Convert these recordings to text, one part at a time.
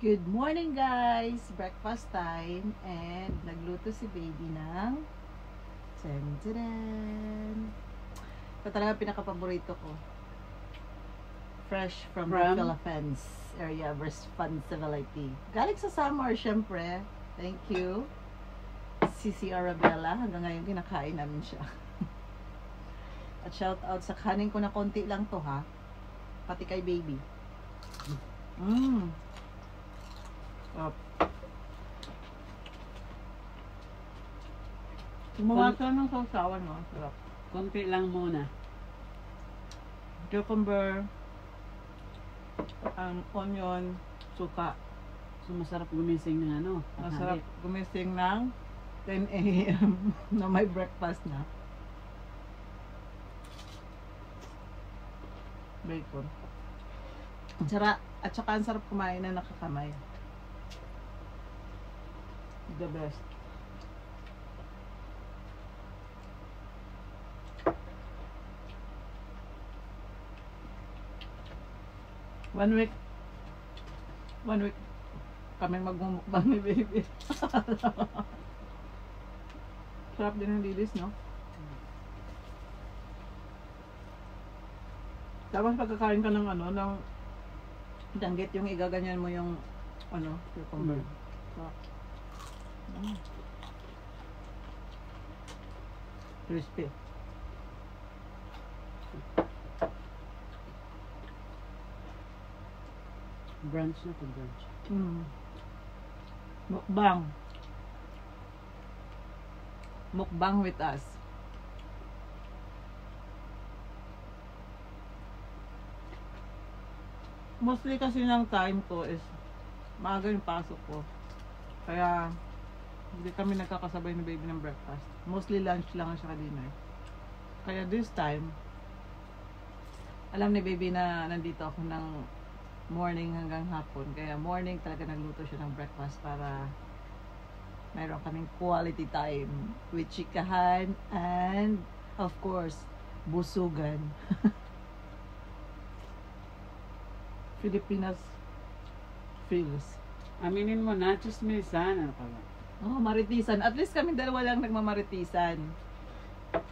Good morning guys! Breakfast time and nagluto si baby ng tadaan! Ito talaga pinaka-paborito ko. Fresh from the Philippines area of responsibility. Galing sa summer syempre. Thank you. Sisi Arabella. Hanggang ngayon kinakain namin siya. At shout out sa kanin ko na konti lang to ha. Pati kay baby. Gumawa ka ng sausawan, no? Sarap. Konti lang muna. Cucumber, onion, suka. So, masarap gumising ng ano? Masarap gumising ng 10 a.m. na may breakfast na. Bacon. At saka ang sarap kumain na nakakamay. The best. One week kami magmumukbang ni baby. Sarap din ng dilis, no? Tapos pagkakain ka ng ng danggit, yung igaganyan mo yung cucumber. Sarap. Crispy. Brunch na to, brunch. Mukbang. Mukbang with us. Mostly kasi ng time ko is maaga yung pasok ko. Kaya hindi kami nagkakasabay ni baby ng breakfast. Mostly lunch lang siya dinner. Kaya this time, alam ni baby na nandito ako ng morning hanggang hapon. Kaya morning talaga nagluto siya ng breakfast para mayroon kaming quality time with chikahan and of course, busugan. Filipinas feels. Aminin mo na, chismisan. Ano ka ba? Oh, maritisan. At least kami dalawa lang nagmamaritisan.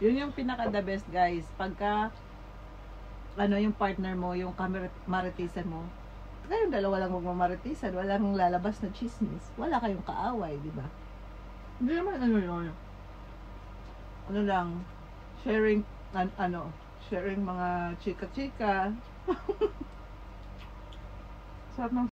Yun yung pinaka the best, guys. Pagka yung partner mo, yung maritisan mo, kayong dalawa lang magmamaritisan, walang lalabas na chismis. Wala kayong kaaway, di ba? Hindi naman yun. Ano lang, sharing sharing mga chika-chika. Sarap ng